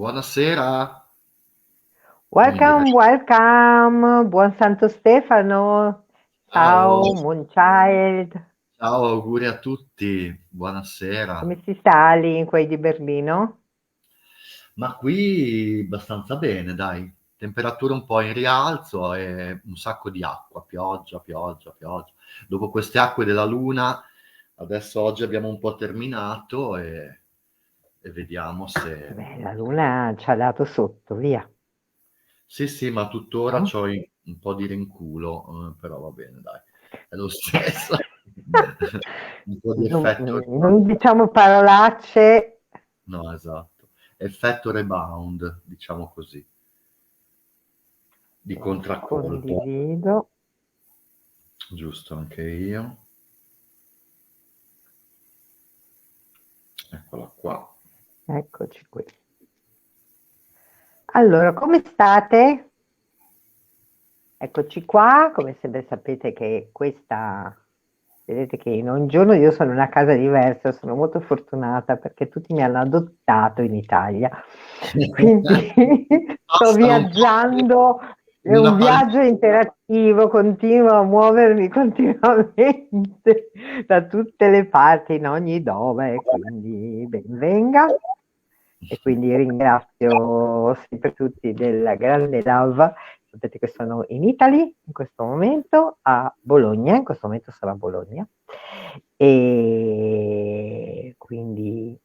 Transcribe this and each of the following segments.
Buonasera, siamo in Welcome, diretta. welcome, buon Santo Stefano. Ciao, Ciao, Moonchild. ciao, auguri a tutti, buonasera. Come si sta lì in quei di Berlino? Ma qui abbastanza bene, dai. Temperatura un po' in rialzo e un sacco di acqua, pioggia, pioggia, pioggia. Dopo queste acque della luna, adesso oggi abbiamo un po' terminato e vediamo se... Beh, la luna ci ha dato sotto, via, Sì, sì, ma tuttora no? c'ho un po' di rinculo, però va bene, dai, è lo stesso. Un po' di Non, effetto non diciamo parolacce. no, esatto. Effetto rebound, diciamo così, di contraccolpo. Condivido. Giusto, anche io. Eccola qua. Eccoci qui. Allora, come state? Eccoci qua, come sempre sapete che vedete che in ogni giorno io sono in una casa diversa, sono molto fortunata perché tutti mi hanno adottato in Italia, quindi sto Passano un po' viaggiando, è una un pallina. viaggio interattivo, continuo a muovermi continuamente da tutte le parti, in ogni dove, quindi ben venga. E quindi ringrazio sempre tutti della grande love. Sapete che sono in Italy in questo momento, a Bologna, in questo momento sono a Bologna, e quindi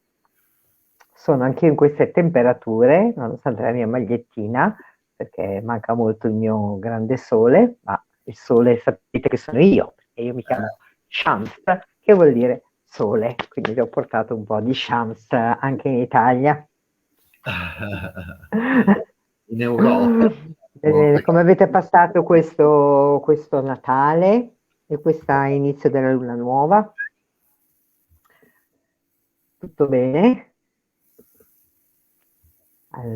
sono anche in queste temperature, nonostante la mia magliettina, perché manca molto il mio grande sole, ma il sole sapete che sono io, perché io mi chiamo Shams, che vuol dire sole, quindi vi ho portato un po' di Shams anche in Italia. In Europa. Bene, Perché come avete passato questo Natale e questo inizio della luna nuova? Tutto bene?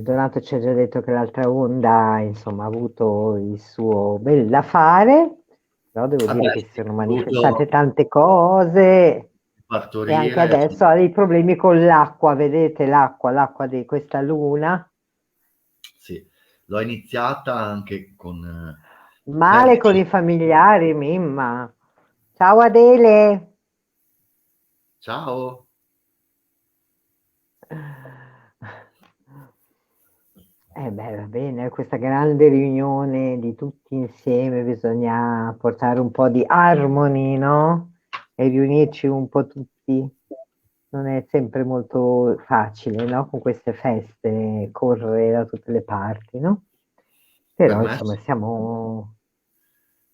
Donato ci ha già detto che l'altra onda, insomma, ha avuto il suo bel da fare, però devo dire vabbè, che si sì, sono ho manifestate dovuto tante cose e anche partorire, adesso ha dei problemi con l'acqua, vedete l'acqua di questa luna. sì, l'ho iniziata anche con... Male con i familiari, Mimma. Ciao Adele. ciao! Eh beh, va bene, questa grande riunione di tutti insieme, bisogna portare un po' di harmony, no? E riunirci un po' tutti. Non è sempre molto facile, no? Con queste feste, correre da tutte le parti, no? Per Però, me insomma, sì, siamo.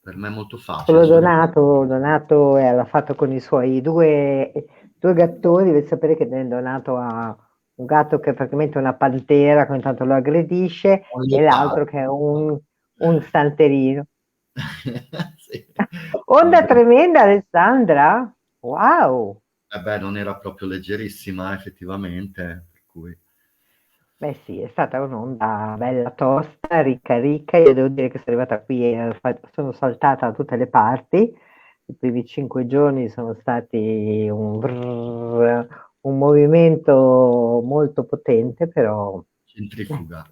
per me è molto facile, Solo sono... Donato l'ha fatto con i suoi due gattori, deve sapere che Donato ha un gatto che è praticamente una pantera, che ogni tanto lo aggredisce, un e l'altro leopardo. che è un santerino. Sì. Onda Vabbè. tremenda, Alessandra! Wow! Eh beh, non era proprio leggerissima effettivamente, per cui Beh sì, è stata un'onda bella tosta, ricca ricca. Io devo dire che sono arrivata qui e sono saltata da tutte le parti. I primi 5 giorni sono stati un movimento molto potente, però eh, centrifuga.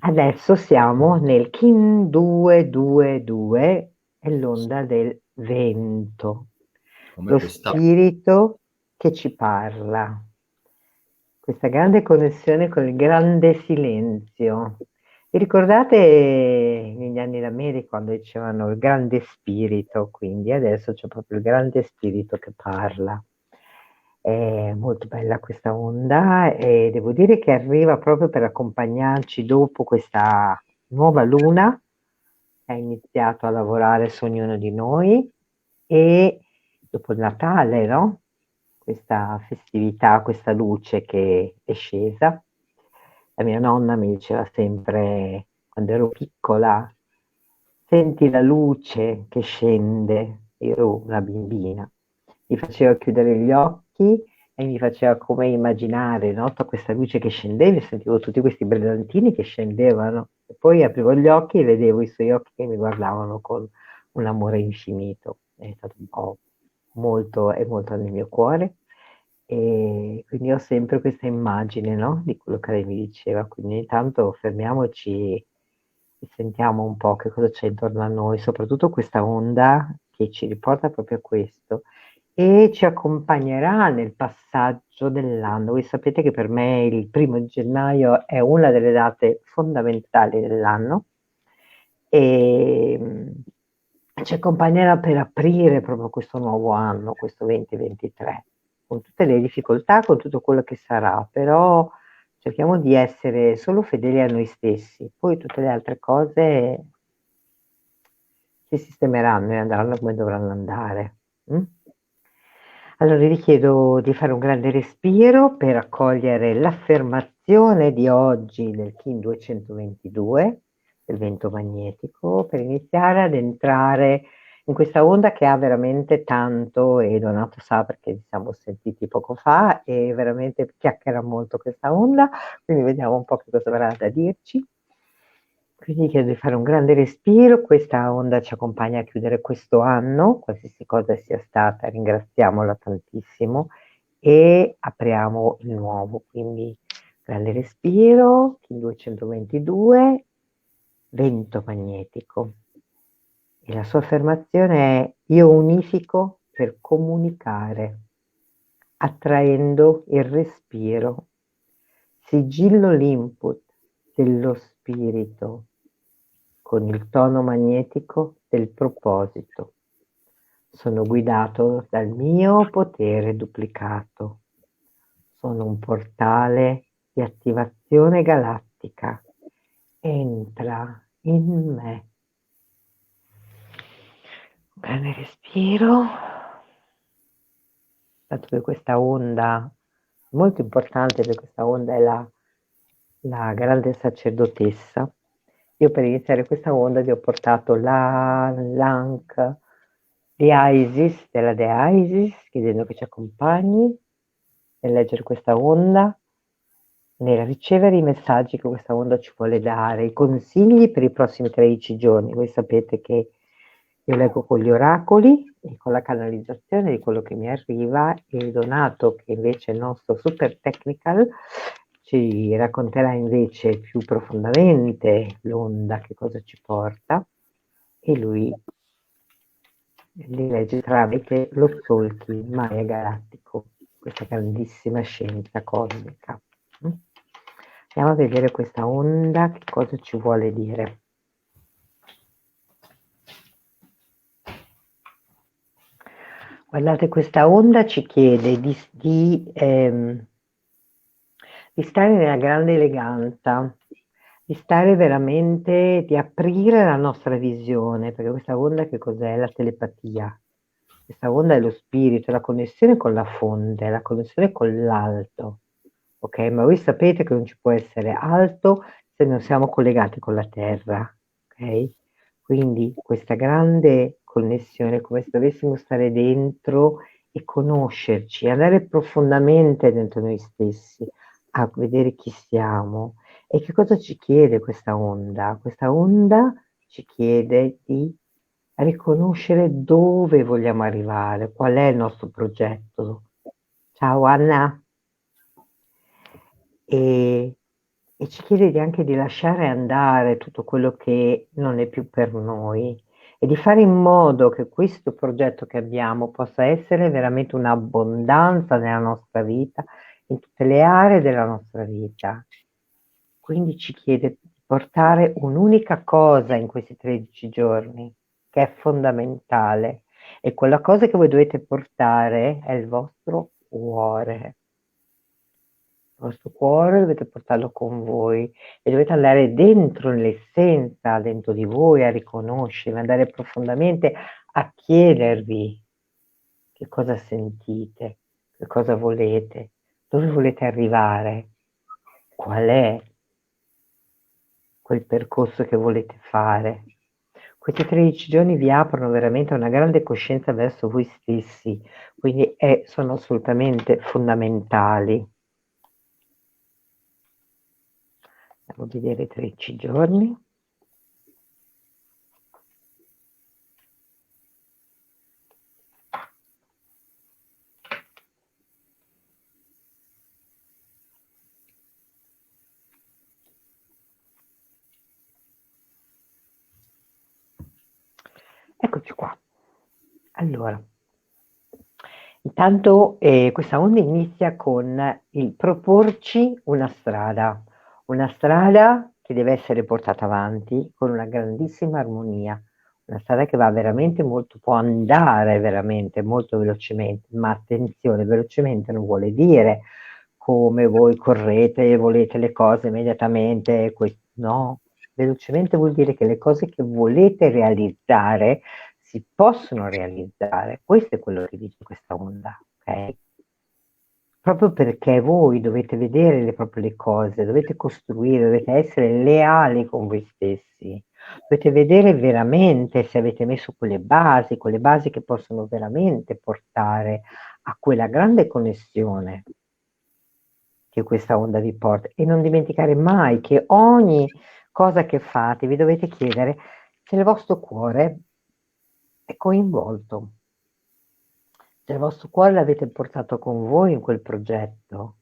adesso siamo nel Kin 222, è l'onda del vento, Come lo quest'anno. spirito che ci parla, questa grande connessione con il grande silenzio. Vi ricordate negli anni d'America quando dicevano il grande spirito? Quindi adesso c'è proprio il grande spirito che parla. È molto bella questa onda e devo dire che arriva proprio per accompagnarci dopo questa nuova luna che ha iniziato a lavorare su ognuno di noi e dopo il Natale, no? Questa festività, questa luce che è scesa. La mia nonna mi diceva sempre, quando ero piccola, senti la luce che scende. Io ero una bambina. Mi faceva chiudere gli occhi e mi faceva come immaginare, no? Tutta questa luce che scendeva, e sentivo tutti questi brillantini che scendevano. E poi aprivo gli occhi e vedevo i suoi occhi che mi guardavano con un amore infinito. È stato un po' molto, è molto nel mio cuore. E quindi ho sempre questa immagine, no? Di quello che lei mi diceva. Quindi ogni tanto fermiamoci e sentiamo un po' che cosa c'è intorno a noi, soprattutto questa onda che ci riporta proprio a questo e ci accompagnerà nel passaggio dell'anno. Voi sapete che per me il 1° gennaio è una delle date fondamentali dell'anno e ci accompagnerà per aprire proprio questo nuovo anno, questo 2023, con tutte le difficoltà, con tutto quello che sarà, però cerchiamo di essere solo fedeli a noi stessi, poi tutte le altre cose si sistemeranno e andranno come dovranno andare. Mm? Allora vi chiedo di fare un grande respiro per accogliere l'affermazione di oggi del Kin 222, del vento magnetico, per iniziare ad entrare in questa onda che ha veramente tanto, e Donato sa perché ci siamo sentiti poco fa, e veramente chiacchiera molto questa onda, quindi vediamo un po' che cosa avrà da dirci. Quindi chiedo di fare un grande respiro, questa onda ci accompagna a chiudere questo anno, qualsiasi cosa sia stata, ringraziamola tantissimo e apriamo il nuovo. Quindi grande respiro, Kin 222, vento magnetico. E la sua affermazione è: io unifico per comunicare, attraendo il respiro, sigillo l'input dello spirito con il tono magnetico del proposito. Sono guidato dal mio potere duplicato. Sono un portale di attivazione galattica. Entra in me. Grande respiro. Dato che questa onda molto importante, per questa onda è la grande sacerdotessa. Io per iniziare questa onda vi ho portato l'Ankh di Isis, della dea Isis, chiedendo che ci accompagni nel leggere questa onda, nel ricevere i messaggi che questa onda ci vuole dare, i consigli per i prossimi 13 giorni. Voi sapete che io leggo con gli oracoli e con la canalizzazione di quello che mi arriva, e Donato, che invece è il nostro super technical, ci racconterà invece più profondamente l'onda, che cosa ci porta, e lui li legge tramite lo Tzolk'in Maya Galattico, questa grandissima scienza cosmica. Andiamo a vedere questa onda che cosa ci vuole dire. Guardate, questa onda ci chiede di stare nella grande eleganza, di stare veramente, di aprire la nostra visione, perché questa onda che cos'è? La telepatia. Questa onda è lo spirito, è la connessione con la fonte, è la connessione con l'alto. Ok? Ma voi sapete che non ci può essere alto se non siamo collegati con la terra. Ok? Quindi questa grande connessione, come se dovessimo stare dentro e conoscerci, andare profondamente dentro noi stessi, a vedere chi siamo. E che cosa ci chiede questa onda? Questa onda ci chiede di riconoscere dove vogliamo arrivare, qual è il nostro progetto. Ciao Anna. E ci chiede anche di lasciare andare tutto quello che non è più per noi e di fare in modo che questo progetto che abbiamo possa essere veramente un'abbondanza nella nostra vita, in tutte le aree della nostra vita. Quindi ci chiede di portare un'unica cosa in questi 13 giorni, che è fondamentale, e quella cosa che voi dovete portare è il vostro cuore. Il vostro cuore dovete portarlo con voi e dovete andare dentro nell'essenza, dentro di voi, a riconoscervi, andare profondamente a chiedervi che cosa sentite, che cosa volete, dove volete arrivare, qual è quel percorso che volete fare. Questi 13 giorni vi aprono veramente a una grande coscienza verso voi stessi, quindi sono assolutamente fondamentali. Andiamo a vedere i 13 giorni. Eccoci qua. Allora, intanto questa onda inizia con il proporci una strada che deve essere portata avanti con una grandissima armonia, una strada che va veramente molto, può andare veramente molto velocemente, ma attenzione, velocemente non vuole dire come voi correte e volete le cose immediatamente, no, velocemente vuol dire che le cose che volete realizzare si possono realizzare. Questo è quello che dice questa onda, ok? Proprio perché voi dovete vedere proprio le cose, dovete costruire, dovete essere leali con voi stessi, dovete vedere veramente se avete messo quelle basi che possono veramente portare a quella grande connessione che questa onda vi porta. E non dimenticare mai che ogni cosa che fate vi dovete chiedere se il vostro cuore è coinvolto. Se il vostro cuore l'avete portato con voi in quel progetto,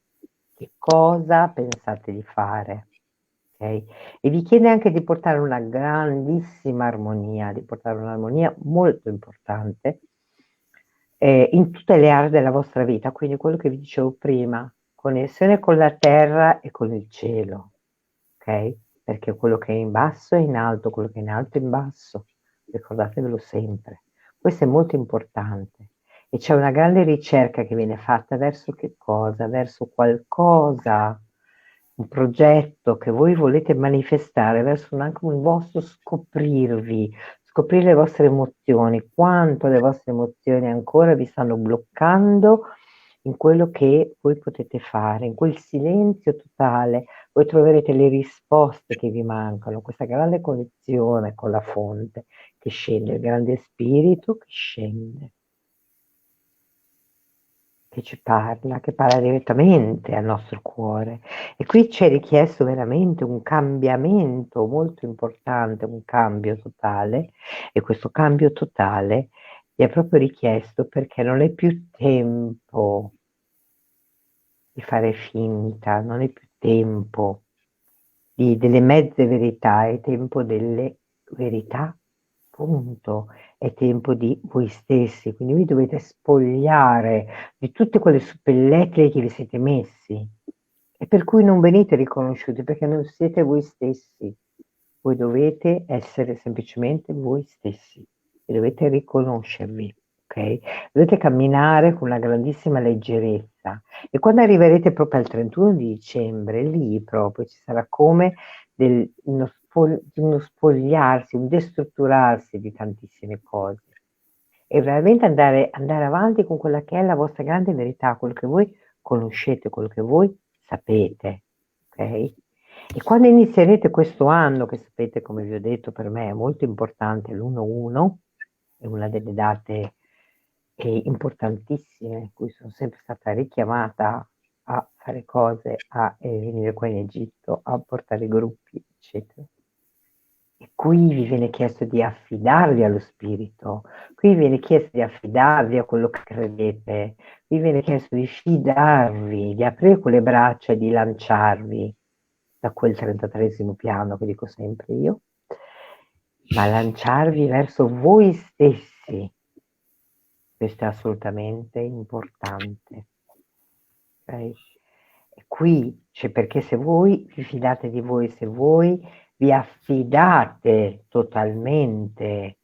che cosa pensate di fare? Okay? E vi chiede anche di portare una grandissima armonia, di portare un'armonia molto importante in tutte le aree della vostra vita, quindi quello che vi dicevo prima, connessione con la terra e con il cielo, ok? Perché quello che è in basso è in alto, quello che è in alto è in basso, ricordatevelo sempre. Questo è molto importante e c'è una grande ricerca che viene fatta verso che cosa? Verso qualcosa, un progetto che voi volete manifestare, verso anche un vostro scoprirvi, scoprire le vostre emozioni, quanto le vostre emozioni ancora vi stanno bloccando in quello che voi potete fare, in quel silenzio totale, voi troverete le risposte che vi mancano, questa grande connessione con la fonte che scende, il grande spirito che scende, che parla direttamente al nostro cuore. E qui c'è richiesto veramente un cambiamento molto importante, un cambio totale, e questo cambio totale vi è proprio richiesto perché non è più tempo di fare finta, non è più tempo delle mezze verità, è tempo delle verità, punto. È tempo di voi stessi, quindi vi dovete spogliare di tutte quelle suppellettili che vi siete messi e per cui non venite riconosciuti perché non siete voi stessi. Voi dovete essere semplicemente voi stessi e dovete riconoscervi, ok? Dovete camminare con una grandissima leggerezza e quando arriverete proprio al 31 di dicembre, lì proprio ci sarà come uno spogliarsi, un destrutturarsi di tantissime cose e veramente andare avanti con quella che è la vostra grande verità, quello che voi conoscete, quello che voi sapete, ok? E quando inizierete questo anno, che sapete, come vi ho detto, per me è molto importante, l'1-1, è una delle date importantissime, in cui sono sempre stata richiamata a fare cose, a venire qua in Egitto, a portare gruppi, eccetera. E qui vi viene chiesto di affidarvi allo spirito, qui vi viene chiesto di affidarvi a quello che credete, vi viene chiesto di fidarvi, di aprire quelle braccia e di lanciarvi da quel 33esimo piano che dico sempre io, ma lanciarvi verso voi stessi. Questo è assolutamente importante. Okay? E qui c'è perché se voi vi fidate di voi, se voi vi affidate totalmente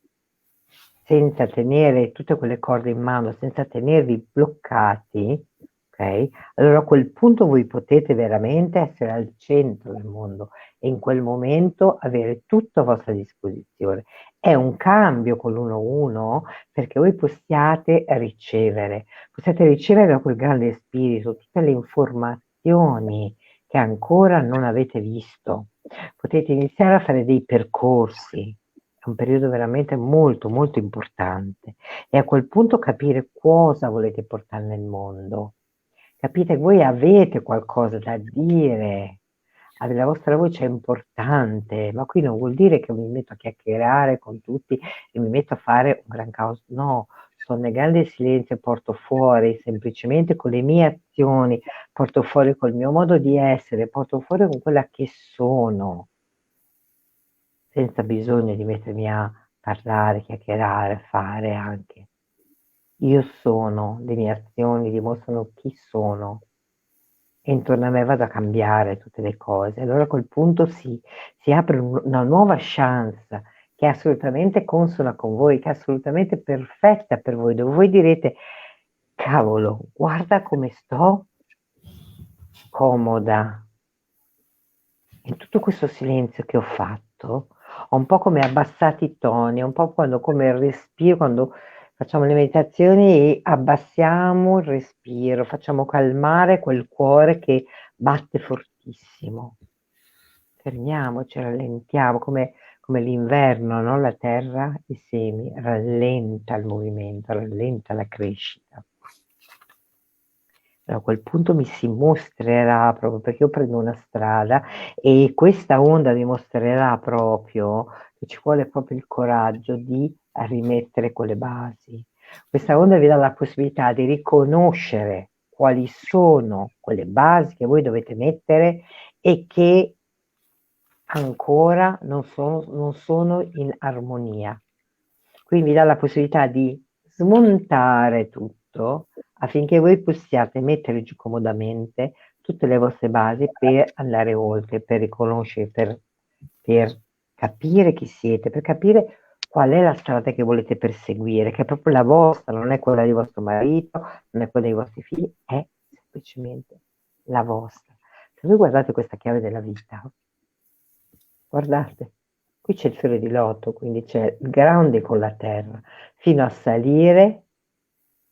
senza tenere tutte quelle corde in mano, senza tenervi bloccati, ok? Allora a quel punto voi potete veramente essere al centro del mondo e in quel momento avere tutto a vostra disposizione. È un cambio con l'1-1 perché voi possiate ricevere da quel grande spirito tutte le informazioni che ancora non avete visto. Potete iniziare a fare dei percorsi, è un periodo veramente molto, molto importante e a quel punto capire cosa volete portare nel mondo. Capite, voi avete qualcosa da dire, la vostra voce è importante, ma qui non vuol dire che mi metto a chiacchierare con tutti e mi metto a fare un gran caos, no, sto nel grande silenzio e porto fuori semplicemente con le mie azioni, porto fuori col mio modo di essere, porto fuori con quella che sono senza bisogno di mettermi a parlare, chiacchierare, fare anche. Io sono, le mie azioni dimostrano chi sono e intorno a me vado a cambiare tutte le cose. Allora a quel punto si apre una nuova chance che è assolutamente consona con voi, che è assolutamente perfetta per voi, dove voi direte, cavolo, guarda come sto comoda. In tutto questo silenzio che ho fatto, ho un po' come abbassati i toni, un po' come il respiro, quando facciamo le meditazioni e abbassiamo il respiro, facciamo calmare quel cuore che batte fortissimo. Fermiamoci, rallentiamo, come l'inverno, no? La terra, i semi, rallenta il movimento, rallenta la crescita. A quel punto mi si mostrerà proprio, perché io prendo una strada e questa onda vi mostrerà proprio che ci vuole proprio il coraggio di rimettere quelle basi. Questa onda vi dà la possibilità di riconoscere quali sono quelle basi che voi dovete mettere e che ancora non sono in armonia. Quindi vi dà la possibilità di smontare tutto affinché voi possiate mettere giù comodamente tutte le vostre basi per andare oltre, per riconoscere, per capire chi siete, per capire qual è la strada che volete perseguire, che è proprio la vostra, non è quella di vostro marito, non è quella dei vostri figli, è semplicemente la vostra. Se voi guardate questa chiave della vita, guardate, qui c'è il fiore di loto, quindi c'è il ground con la terra, fino a salire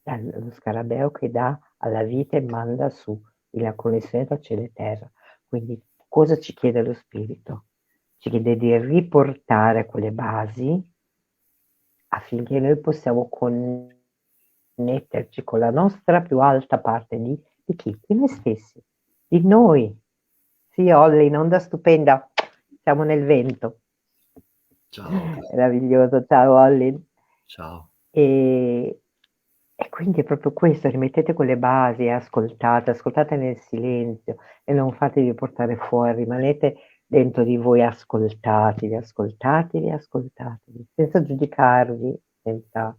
dallo scarabeo che dà alla vita e manda su la connessione tra cielo e terra. Quindi cosa ci chiede lo spirito? Ci chiede di riportare quelle basi affinché noi possiamo connetterci con la nostra più alta parte di chi? Di noi stessi, di noi. Sì, Olli, in onda stupenda, siamo nel vento. Ciao. Meraviglioso, ciao Olli. Ciao. E quindi è proprio questo, rimettete quelle basi, ascoltate nel silenzio e non fatevi portare fuori, rimanete dentro di voi, ascoltatevi, senza giudicarvi, senza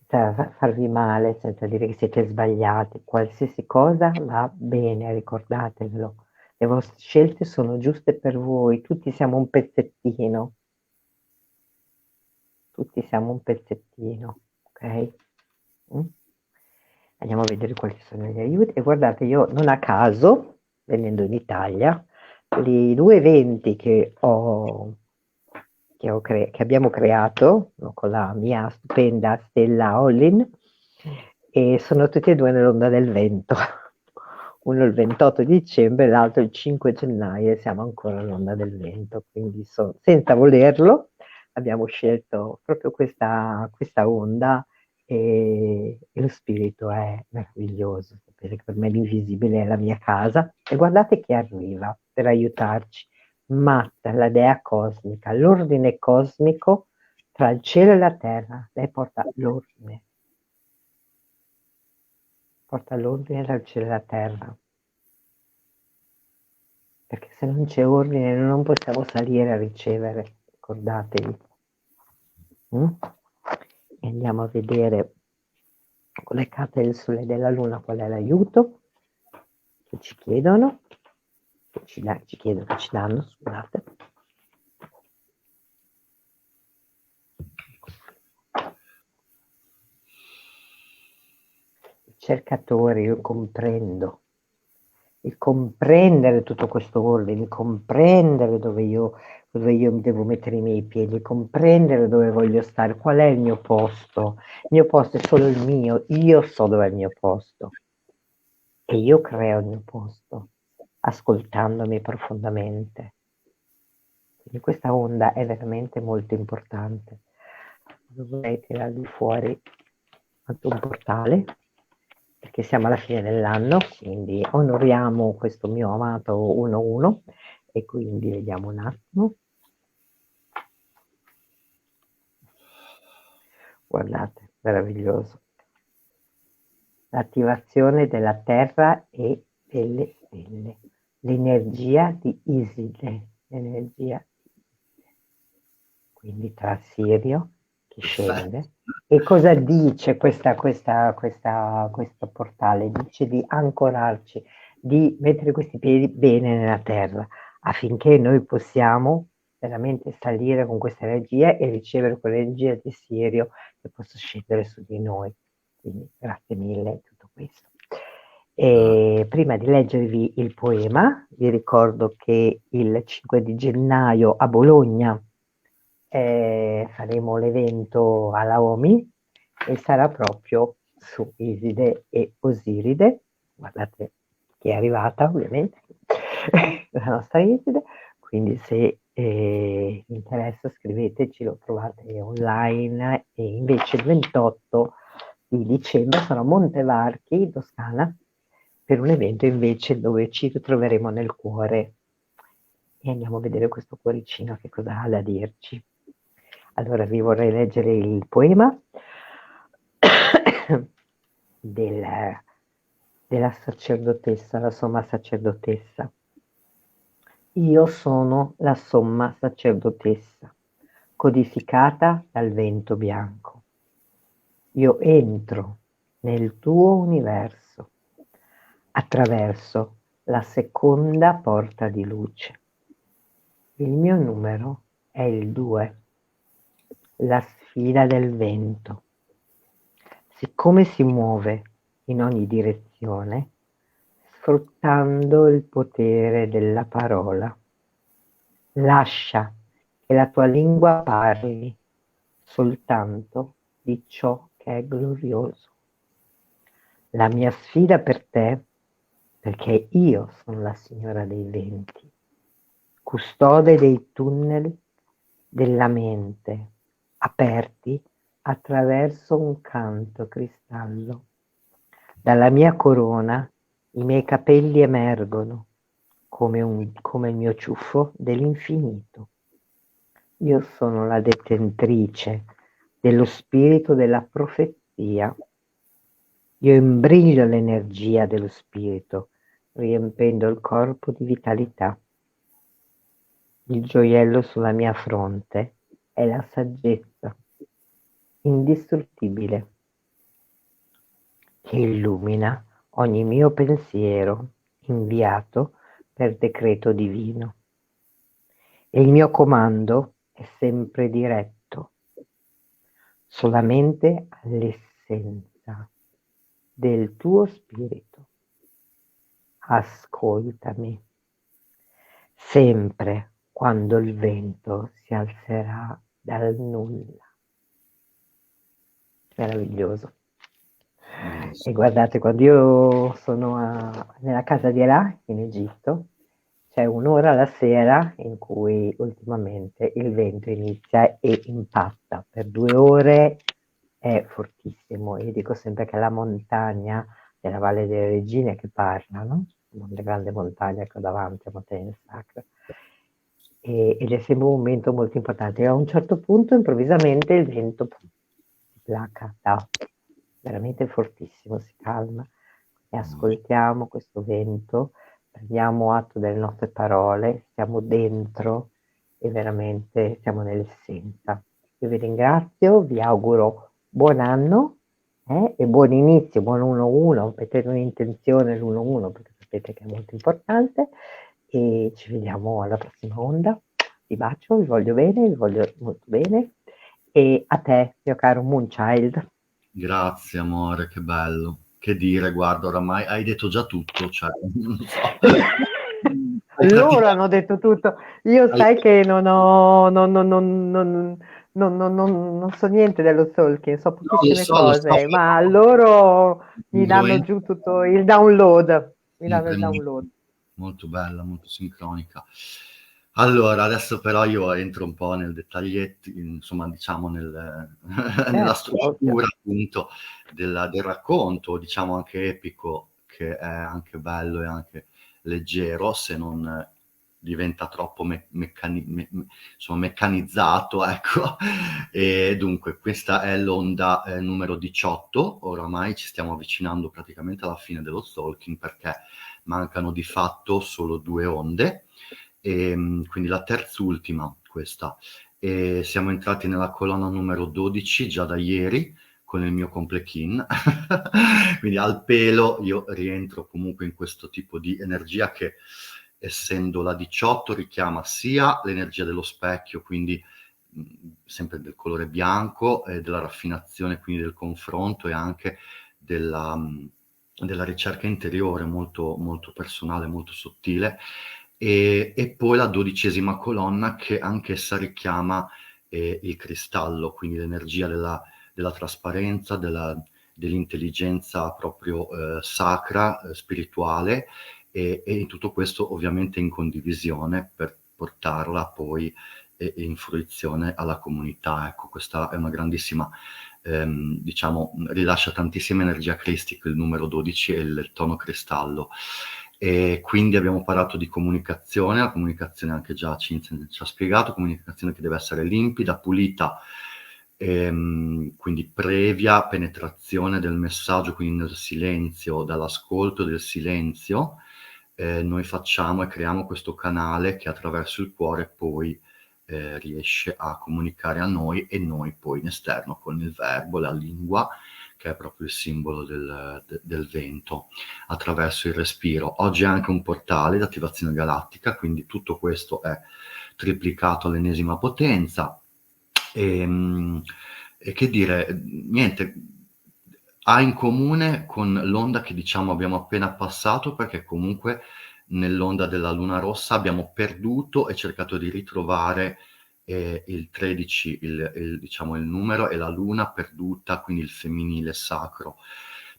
farvi male, senza dire che siete sbagliati. Qualsiasi cosa va bene, ricordatevelo. Le vostre scelte sono giuste per voi, tutti siamo un pezzettino. Tutti siamo un pezzettino, ok? Andiamo a vedere quali sono gli aiuti. E guardate, io non a caso, venendo in Italia, i 2 eventi che abbiamo creato con la mia stupenda Stella Ollin, e sono tutti e 2 nell'onda del vento. Uno il 28 dicembre, l'altro il 5 gennaio e siamo ancora all'onda del vento, quindi senza volerlo abbiamo scelto proprio questa onda e lo spirito è meraviglioso. Sapete che per me l'invisibile è la mia casa e guardate chi arriva per aiutarci. Matta, la dea cosmica, l'ordine cosmico tra il cielo e la terra. Lei porta l'ordine dal cielo alla terra. Perché se non c'è ordine non possiamo salire a ricevere, ricordatevi. E andiamo a vedere con le carte del Sole e della Luna qual è l'aiuto che ci chiedono, che ci danno, scusate. Cercatore, io comprendo. Il comprendere tutto questo ordine, il comprendere dove io devo mettere i miei piedi, comprendere dove voglio stare, qual è il mio posto. Il mio posto è solo il mio, io so dove è il mio posto. E io creo il mio posto, ascoltandomi profondamente. Quindi questa onda è veramente molto importante. Dovrei tirarvi fuori anche un portale, perché siamo alla fine dell'anno, quindi onoriamo questo mio amato 1-1 e quindi vediamo un attimo. Guardate, meraviglioso. L'attivazione della terra e delle stelle. L'energia di Iside. quindi tra Sirio che perfetto. scende. E cosa dice questo portale? Dice di ancorarci, di mettere questi piedi bene nella terra, affinché noi possiamo veramente salire con questa energia e ricevere quell'energia di Sirio che possa scendere su di noi. Quindi grazie mille, tutto questo. Ah, E prima di leggervi il poema, vi ricordo che il 5 di gennaio a Bologna faremo l'evento alla OMI e sarà proprio su Iside e Osiride. Guardate chi è arrivata, ovviamente, la nostra Iside. Quindi se vi interessa scriveteci, lo trovate online. E invece il 28 di dicembre sono a Montevarchi, in Toscana, per un evento invece dove ci ritroveremo nel cuore e andiamo a vedere questo cuoricino che cosa ha da dirci. Allora vi vorrei leggere il poema della sacerdotessa, la somma sacerdotessa. Io sono la somma sacerdotessa, codificata dal vento bianco. Io entro nel tuo universo attraverso la seconda porta di luce. Il mio numero è il 2, la sfida del vento. Siccome si muove in ogni direzione, sfruttando il potere della parola, lascia che la tua lingua parli soltanto di ciò che è glorioso. La mia sfida per te, perché io sono la signora dei venti, custode dei tunnel della mente, aperti attraverso un canto cristallo. Dalla mia corona i miei capelli emergono come il mio ciuffo dell'infinito. Io sono la detentrice dello spirito della profezia. Io imbriglio l'energia dello spirito, riempendo il corpo di vitalità. Il gioiello sulla mia fronte è la saggezza indistruttibile che illumina ogni mio pensiero inviato per decreto divino. E il mio comando è sempre diretto solamente all'essenza del tuo spirito. Ascoltami, sempre quando il vento si alzerà dal nulla. Meraviglioso. E bellissimo. guardate, quando io sono nella casa di Elà, in Egitto, c'è un'ora la sera in cui ultimamente il vento inizia e impatta. Per 2 ore è fortissimo. Io dico sempre che è la montagna della Valle delle Regine che parla, no? La grande montagna che ho davanti a Montagna Sacra. Ed è sempre un momento molto importante. E a un certo punto, improvvisamente, il vento si placa, veramente fortissimo, si calma e ascoltiamo questo vento, prendiamo atto delle nostre parole, siamo dentro e veramente siamo nell'essenza. Io vi ringrazio, vi auguro buon anno e buon inizio, buon 1-1, mettete un'intenzione l'1-1 perché sapete che è molto importante e ci vediamo alla prossima onda. Vi bacio, vi voglio bene, vi voglio molto bene e a te, mio caro Moonchild. Grazie amore, che bello. Che dire, guarda, oramai hai detto già tutto, cioè, non lo so. Hai Loro praticamente hanno detto tutto. Io hai sai che non so niente dello stalking, so no, lo pochissime so, lo so, cose, ma loro mi danno incongruente giù tutto il download. Mi danno il sempre download. molto bella, molto sincronica. Allora, adesso però io entro un po' nel dettaglietto, insomma, diciamo nella Certo, ovvio. struttura appunto del racconto, diciamo anche epico, che è anche bello e anche leggero, se non diventa troppo insomma, meccanizzato, ecco. E dunque, questa è l'onda numero 18, oramai ci stiamo avvicinando praticamente alla fine dello stalking perché mancano di fatto solo 2 onde, quindi la terz'ultima questa. e siamo entrati nella colonna numero 12 già da ieri con il mio complekin. Quindi al pelo io rientro comunque in questo tipo di energia che, essendo la 18, richiama sia l'energia dello specchio, quindi sempre del colore bianco, della raffinazione, quindi del confronto, e anche della ricerca interiore molto, molto personale, molto sottile, e poi la 12ª colonna che anch'essa richiama il cristallo, quindi l'energia della trasparenza, dell'intelligenza proprio sacra, spirituale, e in tutto questo ovviamente in condivisione per portarla poi in fruizione alla comunità. Ecco, questa è una grandissima, diciamo, rilascia tantissima energia cristica il numero 12 e il tono cristallo. E quindi abbiamo parlato di comunicazione, la comunicazione anche già Cinzia ci ha spiegato, comunicazione che deve essere limpida, pulita, quindi previa penetrazione del messaggio, quindi nel silenzio, dall'ascolto del silenzio, noi facciamo e creiamo questo canale che attraverso il cuore poi riesce a comunicare a noi, e noi poi in esterno con il verbo, la lingua, che è proprio il simbolo del vento, attraverso il respiro. Oggi è anche un portale di attivazione galattica, quindi tutto questo è triplicato all'ennesima potenza. E che dire, niente, ha in comune con l'onda che diciamo abbiamo appena passato, perché comunque nell'onda della luna rossa abbiamo perduto e cercato di ritrovare il 13, diciamo il numero, e la luna perduta, quindi il femminile sacro.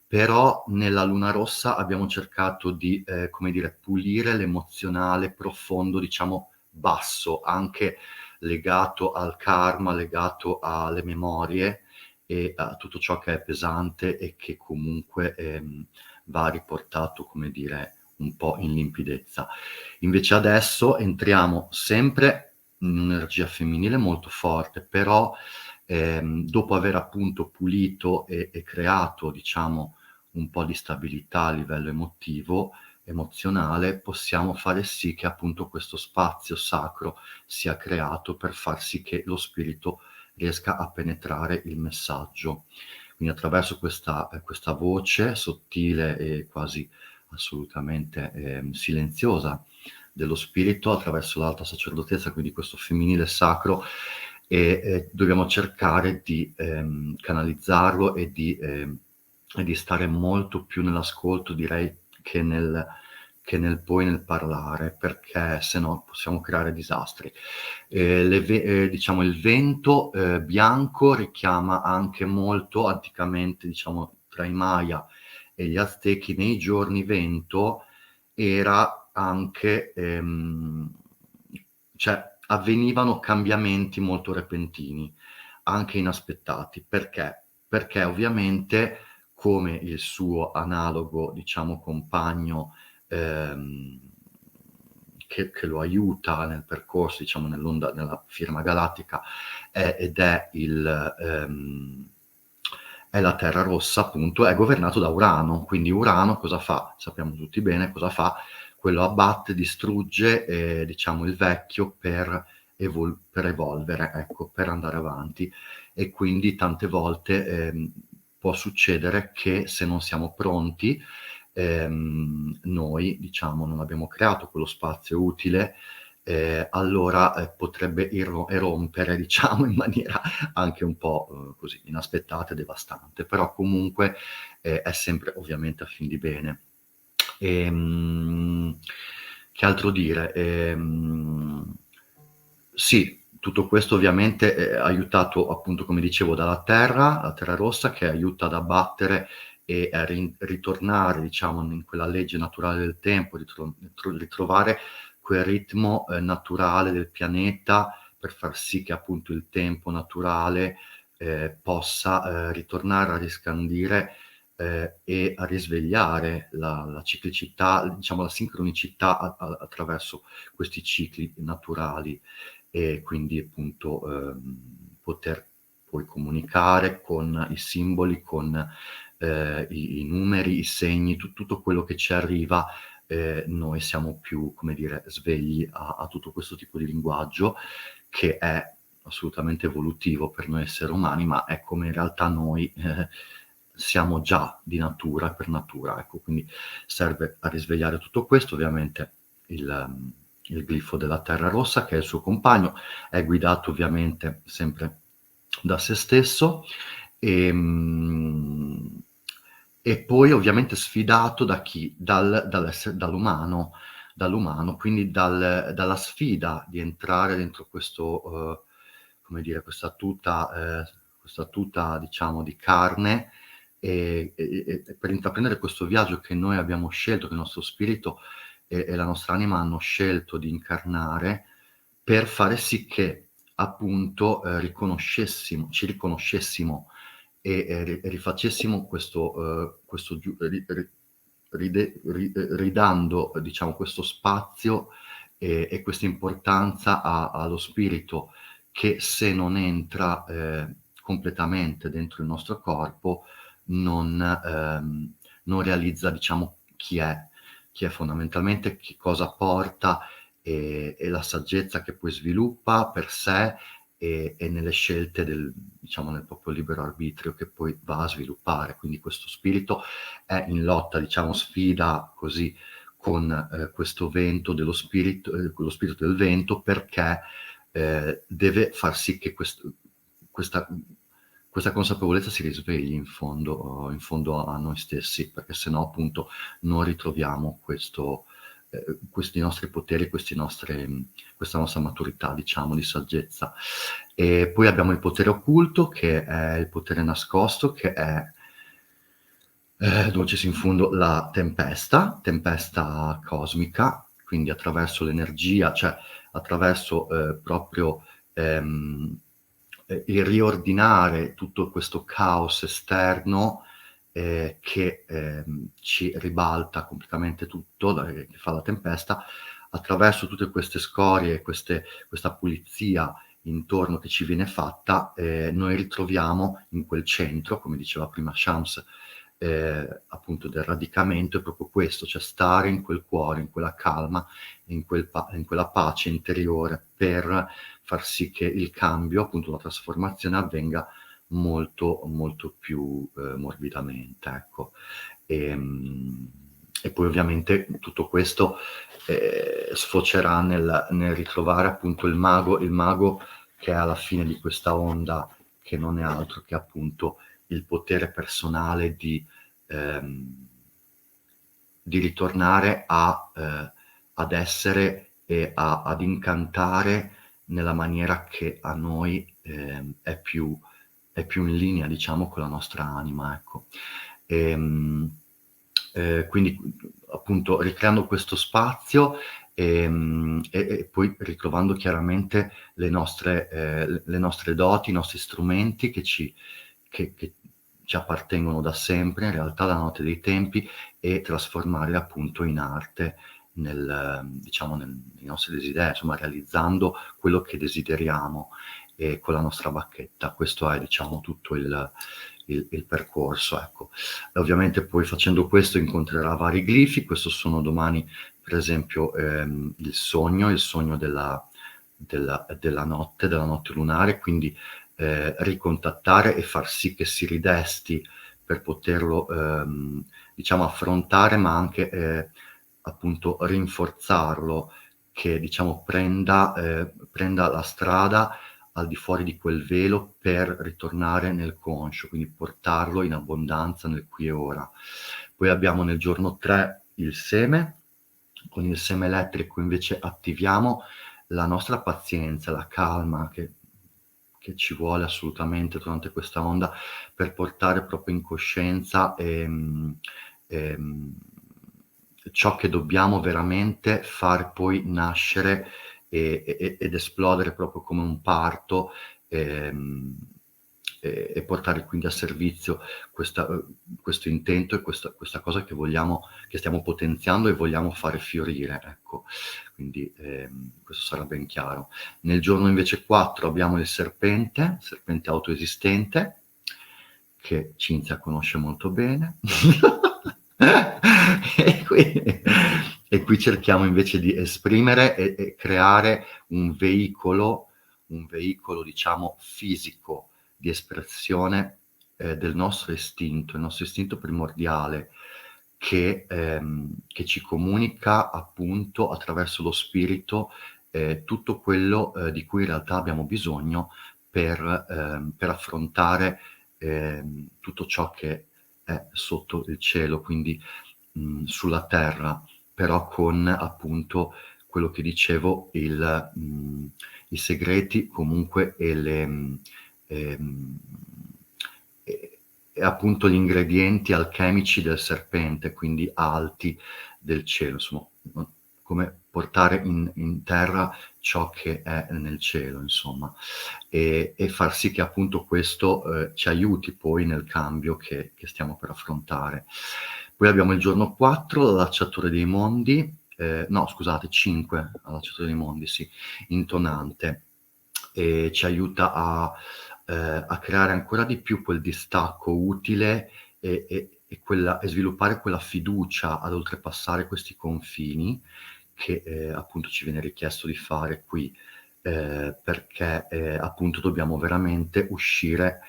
Però nella luna rossa abbiamo cercato di, come dire, pulire l'emozionale profondo, diciamo basso, anche legato al karma, legato alle memorie e a tutto ciò che è pesante e che comunque va riportato, come dire, un po' in limpidezza. Invece adesso entriamo sempre in un'energia femminile molto forte, però dopo aver appunto pulito e creato, diciamo, un po' di stabilità a livello emotivo, emozionale, possiamo fare sì che appunto questo spazio sacro sia creato per far sì che lo spirito riesca a penetrare il messaggio. Quindi attraverso questa voce sottile e quasi assolutamente silenziosa dello spirito, attraverso l'alta sacerdotessa, quindi questo femminile sacro, e dobbiamo cercare di canalizzarlo e di stare molto più nell'ascolto, direi, che nel poi nel parlare, perché se no possiamo creare disastri. Diciamo il vento bianco richiama anche molto anticamente, diciamo tra i Maya e gli Aztechi, nei giorni vento era anche, cioè avvenivano cambiamenti molto repentini, anche inaspettati. Perché? Perché ovviamente, come il suo analogo, diciamo, compagno, che lo aiuta nel percorso, diciamo, nell'onda, nella firma galattica, ed è è la Terra Rossa, appunto, è governato da Urano. Quindi Urano cosa fa? Sappiamo tutti bene cosa fa. Quello abbatte, distrugge, diciamo, il vecchio per evolvere, ecco, per andare avanti. E quindi tante volte può succedere che se non siamo pronti, noi, diciamo, non abbiamo creato quello spazio utile, allora potrebbe erompere, diciamo, in maniera anche un po' così inaspettata e devastante, però comunque è sempre ovviamente a fin di bene. Che altro dire? Sì, tutto questo ovviamente è aiutato, appunto, come dicevo, dalla Terra, la Terra Rossa, che aiuta ad abbattere e a ritornare, diciamo, in quella legge naturale del tempo, ritrovare quel ritmo naturale del pianeta, per far sì che appunto il tempo naturale possa ritornare a riscandire e a risvegliare la ciclicità, diciamo la sincronicità attraverso questi cicli naturali, e quindi appunto poter poi comunicare con i simboli, con i numeri, i segni, tutto quello che ci arriva. Noi siamo più, come dire, svegli a tutto questo tipo di linguaggio, che è assolutamente evolutivo per noi esseri umani, ma è come in realtà noi siamo già di natura, per natura, ecco, quindi serve a risvegliare tutto questo. Ovviamente il glifo della terra rossa, che è il suo compagno, è guidato ovviamente sempre da se stesso, e poi ovviamente sfidato da chi? Dall'umano, quindi dalla sfida di entrare dentro questo, come dire, questa tuta diciamo di carne, e per intraprendere questo viaggio che noi abbiamo scelto, che il nostro spirito e la nostra anima hanno scelto di incarnare, per fare sì che appunto ci riconoscessimo e rifacessimo questo ridando, diciamo, questo spazio e questa importanza allo spirito, che se non entra completamente dentro il nostro corpo non realizza, diciamo, chi è fondamentalmente, che cosa porta, e la saggezza che poi sviluppa per sé e nelle scelte diciamo, nel proprio libero arbitrio che poi va a sviluppare. Quindi questo spirito è in lotta, diciamo, sfida così con questo vento dello spirito, con lo spirito del vento, perché deve far sì che questa consapevolezza si risvegli in fondo a noi stessi, perché sennò appunto non ritroviamo questi nostri poteri, questa nostra maturità, diciamo, di saggezza. E poi abbiamo il potere occulto, che è il potere nascosto, che è dulcis in fundo la tempesta cosmica, quindi attraverso l'energia, cioè attraverso proprio il riordinare tutto questo caos esterno che ci ribalta completamente tutto, che fa la tempesta. Attraverso tutte queste scorie, questa pulizia intorno che ci viene fatta, noi ritroviamo in quel centro, come diceva prima Shams, appunto del radicamento, è proprio questo, cioè stare in quel cuore, in quella calma, in quella pace interiore, per far sì che il cambio, appunto la trasformazione, avvenga molto, molto più morbidamente, ecco. E poi ovviamente tutto questo sfocerà nel ritrovare appunto il mago che è alla fine di questa onda, che non è altro che appunto il potere personale di ritornare ad essere e ad incantare nella maniera che a noi è più in linea, diciamo, con la nostra anima, ecco. Quindi appunto ricreando questo spazio e poi ritrovando chiaramente le nostre doti, i nostri strumenti che ci appartengono da sempre, in realtà, dalla notte dei tempi, e trasformarli appunto in arte diciamo nei nostri desideri, insomma realizzando quello che desideriamo con la nostra bacchetta. Questo è, diciamo, tutto il percorso, ecco. Ovviamente poi facendo questo incontrerà vari glifi. Questo sono domani, per esempio, il sogno della notte lunare, quindi ricontattare e far sì che si ridesti per poterlo diciamo affrontare, ma anche appunto rinforzarlo, che diciamo prenda la strada al di fuori di quel velo per ritornare nel conscio, quindi portarlo in abbondanza nel qui e ora. Poi abbiamo nel giorno 3 il seme. Con il seme elettrico invece attiviamo la nostra pazienza, la calma che ci vuole assolutamente durante questa onda, per portare proprio in coscienza ciò che dobbiamo veramente far poi nascere ed esplodere proprio come un parto, e portare quindi a servizio questo intento e questa cosa che stiamo potenziando e vogliamo fare fiorire, ecco. Quindi questo sarà ben chiaro. Nel giorno invece 4 abbiamo il serpente autoesistente, che Cinzia conosce molto bene. E qui cerchiamo invece di esprimere e creare un veicolo un veicolo, diciamo, fisico di espressione del nostro istinto, il nostro istinto primordiale, che ci comunica appunto attraverso lo spirito tutto quello di cui in realtà abbiamo bisogno per affrontare tutto ciò che è sotto il cielo, quindi sulla terra, però con appunto quello che dicevo, i segreti comunque ehm, e appunto gli ingredienti alchemici del serpente, quindi alti del cielo, insomma, come portare in terra ciò che è nel cielo, insomma, e far sì che appunto questo ci aiuti poi nel cambio che stiamo per affrontare. Poi abbiamo il giorno 4, l'allacciatore dei mondi, no scusate, 5, allacciatore dei mondi, sì, intonante, e ci aiuta a creare ancora di più quel distacco utile e sviluppare quella fiducia ad oltrepassare questi confini che appunto ci viene richiesto di fare qui, perché appunto dobbiamo veramente uscire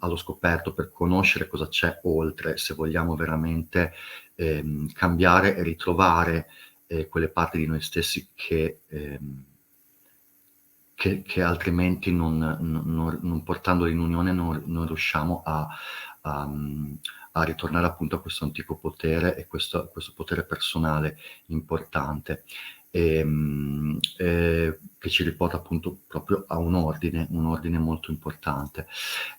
allo scoperto per conoscere cosa c'è oltre, se vogliamo veramente cambiare e ritrovare quelle parti di noi stessi che altrimenti non portandoli in unione non riusciamo a ritornare appunto a questo antico potere e questo potere personale importante, che ci riporta appunto proprio a un ordine molto importante,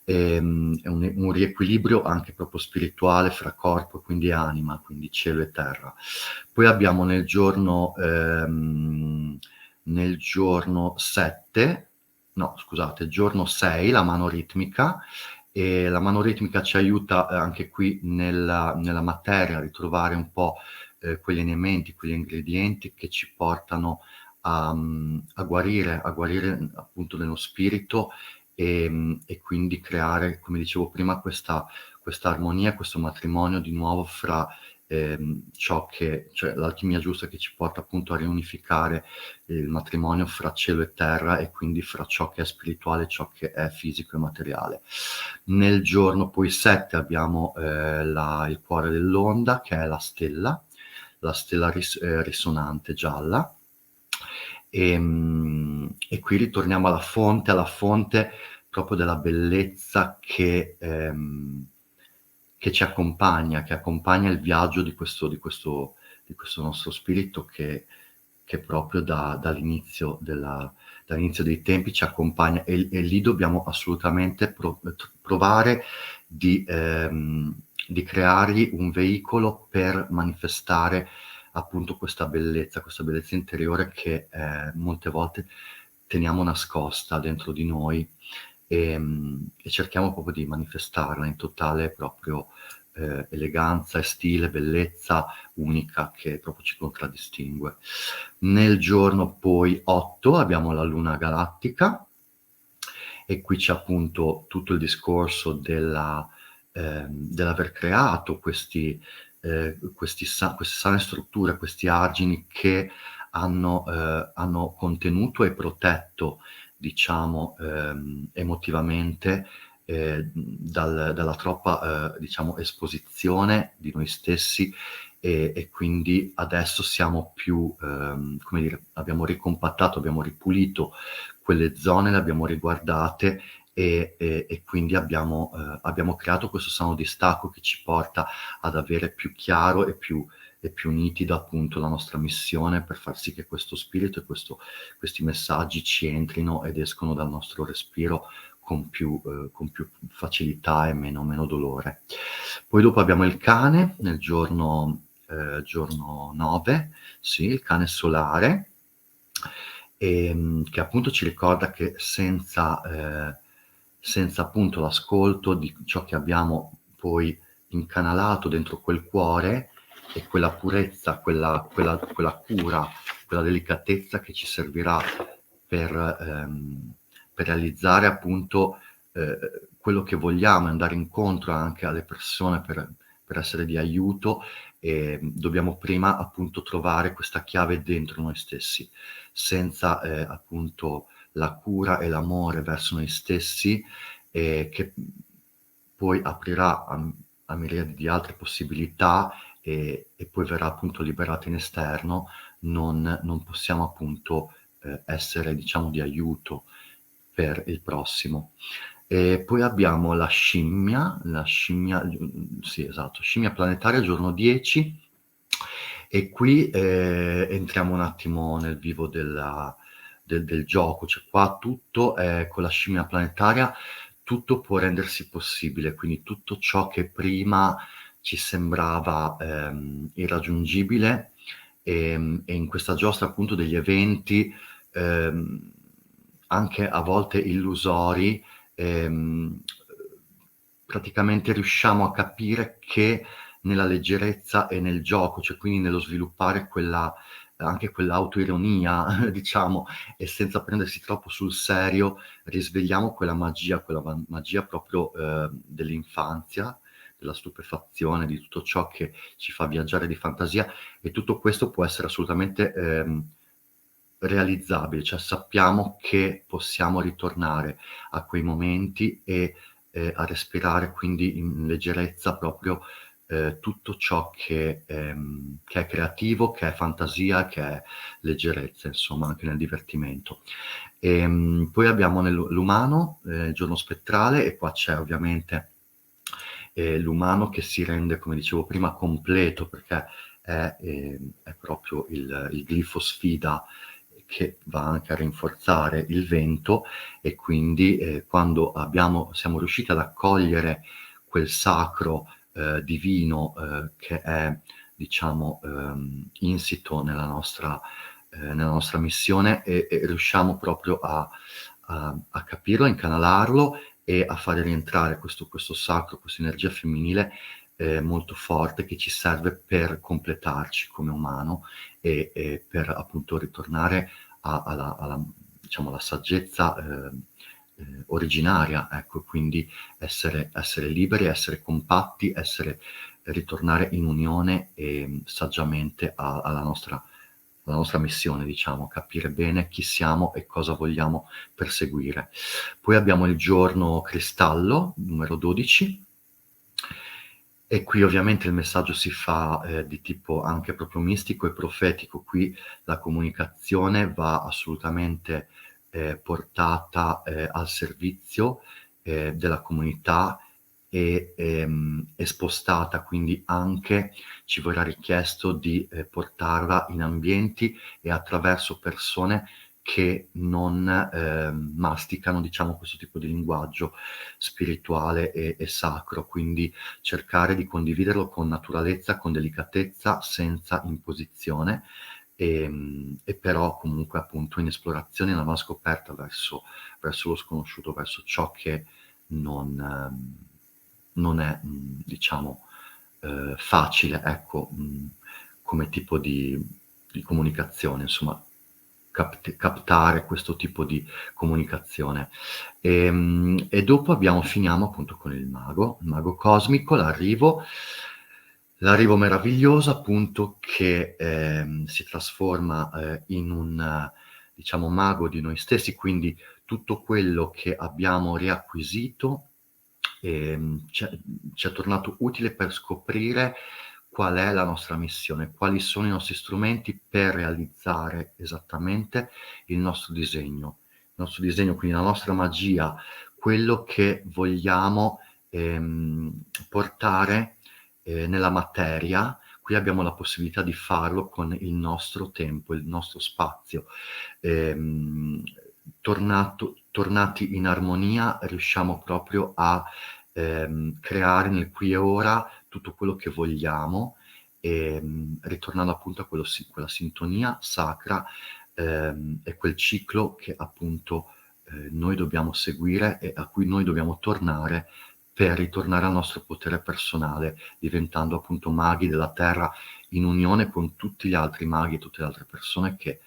è un riequilibrio anche proprio spirituale fra corpo, quindi anima, quindi cielo e terra. Poi abbiamo nel giorno 7, no scusate, giorno 6, la mano ritmica, e la mano ritmica ci aiuta anche qui nella materia a ritrovare un po' quegli elementi, quegli ingredienti che ci portano a guarire appunto nello spirito e quindi creare, come dicevo prima, questa armonia, questo matrimonio di nuovo fra cioè l'alchimia giusta che ci porta appunto a riunificare il matrimonio fra cielo e terra e quindi fra ciò che è spirituale e ciò che è fisico e materiale. Nel giorno poi 7 abbiamo il cuore dell'onda, che è la stella risonante gialla, e qui ritorniamo alla fonte proprio della bellezza che ci accompagna, che accompagna il viaggio di questo nostro spirito che proprio dall'inizio dei tempi ci accompagna, e lì dobbiamo assolutamente provare di creargli un veicolo per manifestare appunto questa bellezza interiore che molte volte teniamo nascosta dentro di noi, e cerchiamo proprio di manifestarla in totale proprio eleganza e stile, bellezza unica che proprio ci contraddistingue. Nel giorno poi 8 abbiamo la luna galattica, e qui c'è appunto tutto il discorso dell'aver creato queste sane strutture, questi argini che hanno contenuto e protetto, diciamo, emotivamente dalla troppa diciamo esposizione di noi stessi, e quindi adesso siamo più come dire, abbiamo ricompattato, abbiamo ripulito quelle zone, le abbiamo riguardate e quindi abbiamo creato questo sano distacco che ci porta ad avere più chiaro e più nitido appunto la nostra missione, per far sì che questo spirito e questi messaggi ci entrino ed escono dal nostro respiro con più facilità e meno dolore. Poi dopo abbiamo il cane nel giorno 9, sì, il cane solare, che appunto ci ricorda che senza appunto l'ascolto di ciò che abbiamo poi incanalato dentro quel cuore e quella purezza, quella cura, quella delicatezza che ci servirà per realizzare appunto quello che vogliamo e andare incontro anche alle persone per essere di aiuto, dobbiamo prima appunto trovare questa chiave dentro noi stessi, senza appunto la cura e l'amore verso noi stessi, che poi aprirà a miriadi di altre possibilità e poi verrà appunto liberato in esterno, non possiamo appunto essere, diciamo, di aiuto per il prossimo. E poi abbiamo la scimmia, sì, esatto, scimmia planetaria, giorno 10, e qui entriamo un attimo nel vivo del gioco, cioè qua tutto con la scimmia planetaria, tutto può rendersi possibile, quindi tutto ciò che prima ci sembrava irraggiungibile, e in questa giostra appunto degli eventi, ehm, anche a volte illusori, ehm, praticamente riusciamo a capire che nella leggerezza e nel gioco, cioè quindi nello sviluppare anche quell'autoironia, diciamo, e senza prendersi troppo sul serio, risvegliamo quella magia proprio dell'infanzia, della stupefazione, di tutto ciò che ci fa viaggiare di fantasia, e tutto questo può essere assolutamente realizzabile, cioè sappiamo che possiamo ritornare a quei momenti e a respirare quindi in leggerezza proprio tutto ciò che è creativo, che è fantasia, che è leggerezza, insomma, anche nel divertimento. Poi abbiamo l'umano, il giorno spettrale, e qua c'è ovviamente l'umano che si rende, come dicevo prima, completo, perché è proprio il glifo sfida che va anche a rinforzare il vento, e quindi quando siamo riusciti ad accogliere quel sacro divino che è, diciamo, insito nella nostra missione, e riusciamo proprio a capirlo, a incanalarlo e a fare rientrare questo sacro, questa energia femminile molto forte, che ci serve per completarci come umano e per appunto ritornare diciamo, alla saggezza originaria, ecco, quindi essere liberi, essere compatti, ritornare in unione e saggiamente alla nostra missione, diciamo, capire bene chi siamo e cosa vogliamo perseguire. Poi abbiamo il giorno cristallo, numero 12, e qui ovviamente il messaggio si fa di tipo anche proprio mistico e profetico. Qui la comunicazione va assolutamente portata al servizio della comunità e spostata, quindi anche ci verrà richiesto di portarla in ambienti e attraverso persone che non masticano, diciamo, questo tipo di linguaggio spirituale e sacro, quindi cercare di condividerlo con naturalezza, con delicatezza, senza imposizione, e però comunque appunto in esplorazione, nella scoperta verso lo sconosciuto, verso ciò che non è, diciamo, facile, ecco, come tipo di comunicazione, insomma, captare questo tipo di comunicazione. E dopo finiamo appunto con il mago cosmico, l'arrivo meraviglioso, appunto, che si trasforma in un, diciamo, mago di noi stessi, quindi tutto quello che abbiamo riacquisito ci è tornato utile per scoprire qual è la nostra missione, quali sono i nostri strumenti per realizzare esattamente il nostro disegno, quindi la nostra magia, quello che vogliamo portare nella materia. Qui abbiamo la possibilità di farlo con il nostro tempo, il nostro spazio. Tornati in armonia, riusciamo proprio a creare nel qui e ora tutto quello che vogliamo, ritornando appunto a quella sintonia sacra e quel ciclo che appunto noi dobbiamo seguire e a cui noi dobbiamo tornare per ritornare al nostro potere personale, diventando appunto maghi della terra, in unione con tutti gli altri maghi e tutte le altre persone che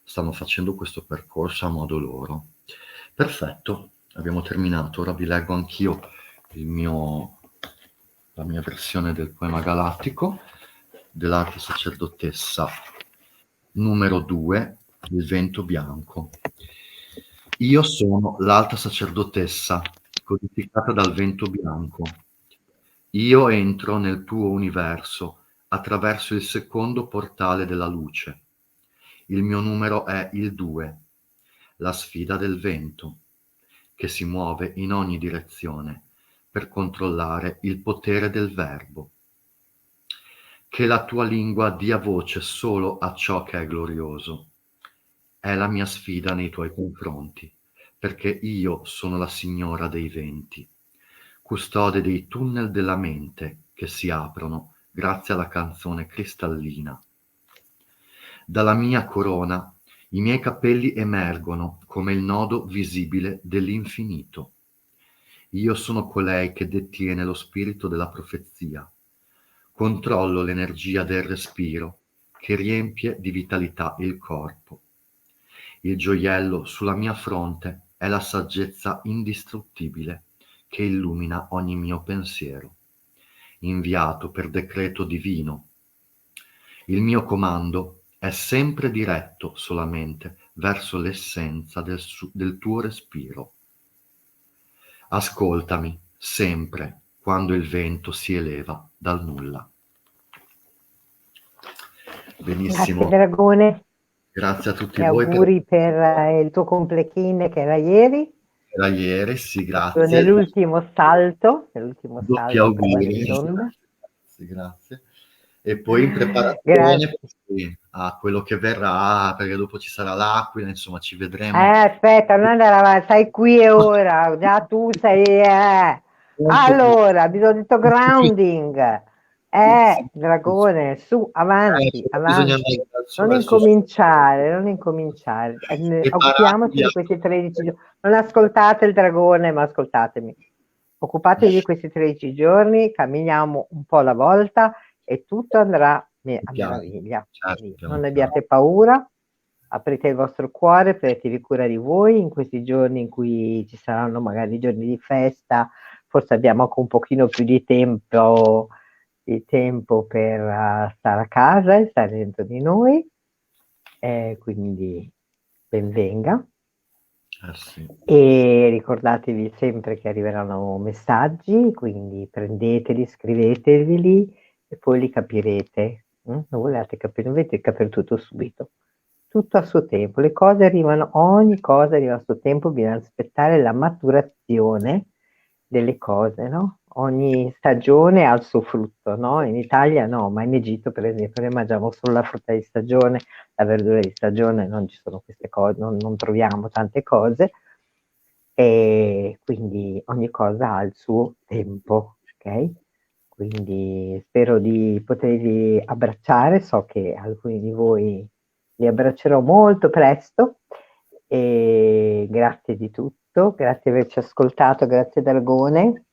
stanno facendo questo percorso a modo loro. Perfetto, abbiamo terminato. Ora vi leggo anch'io la mia versione del poema galattico dell'arte sacerdotessa numero 2, il vento bianco. Io sono l'alta sacerdotessa, codificata dal vento bianco. Io entro nel tuo universo attraverso il secondo portale della luce. Il mio numero è il 2, la sfida del vento, che si muove in ogni direzione per controllare il potere del verbo. Che la tua lingua dia voce solo a ciò che è glorioso. È la mia sfida nei tuoi confronti, perché io sono la signora dei venti, custode dei tunnel della mente che si aprono grazie alla canzone cristallina. Dalla mia corona i miei capelli emergono come il nodo visibile dell'infinito. Io sono colei che detiene lo spirito della profezia. Controllo l'energia del respiro che riempie di vitalità il corpo. Il gioiello sulla mia fronte è la saggezza indistruttibile che illumina ogni mio pensiero, inviato per decreto divino. Il mio comando è sempre diretto solamente verso l'essenza del tuo respiro. Ascoltami sempre quando il vento si eleva dal nulla. Grazie Benissimo, Dragone grazie a tutti e voi per auguri per il tuo compleanno che era ieri, la ieri, sì, proprio grazie. nell'ultimo Doppi salto prima auguri, dell'onda. grazie, grazie. E poi in preparazione Grazie. sì, a quello che verrà, perché dopo ci sarà l'Aquila, insomma ci vedremo. Aspetta, non andare avanti, stai qui e ora, già tu sei. Molto più. Allora, bisogno di grounding. Dragone, su, avanti, Bisogna avanti. andare dal su Non verso su. incominciare, non incominciare. Occupiamoci Preparatevi di a questi 13 giorni. Non ascoltate il dragone, ma ascoltatemi. Occupatevi di questi 13 giorni, camminiamo un po' alla volta e tutto andrà a piano, meraviglia. certo, piano Non piano. abbiate paura, aprite il vostro cuore, prendetevi cura di voi in questi giorni in cui ci saranno magari giorni di festa, forse abbiamo anche un pochino più di tempo per stare a casa e stare dentro di noi, quindi ben venga. Sì. E ricordatevi sempre che arriveranno messaggi, quindi prendeteli, scriveteli e poi li capirete. Non volete capire, non dovete capire tutto subito. Tutto a suo tempo. Le cose arrivano, ogni cosa arriva a suo tempo, bisogna aspettare la maturazione delle cose, no? Ogni stagione ha il suo frutto, no? In Italia no, ma in Egitto, per esempio, noi mangiamo solo la frutta di stagione, la verdura di stagione, non ci sono queste cose, non troviamo tante cose e quindi ogni cosa ha il suo tempo, ok? Quindi spero di potervi abbracciare, so che alcuni di voi li abbraccerò molto presto e grazie di tutto, grazie di averci ascoltato, grazie Dragone,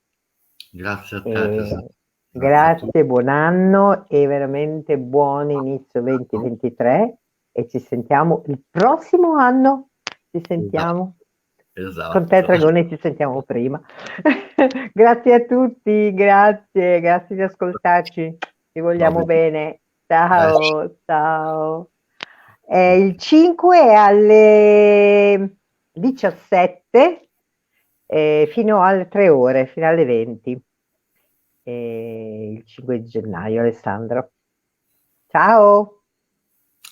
Grazie a te, tesoro. e Grazie a tutti. grazie, buon anno e veramente buon inizio 2023 e ci sentiamo il prossimo anno, ci sentiamo. Con te, Esatto. Dragone, ci sentiamo prima. Grazie a tutti, grazie di ascoltarci. Ti Va vogliamo bene. bene. Ciao, ciao. Il 5 alle 17 fino alle 3 ore, fino alle 20. Il 5 di gennaio, Alessandro. Ciao,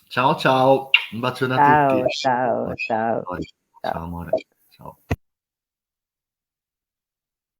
Ciao ciao, un bacione a tutti. ciao, ciao, ciao, Ciao ciao. amore.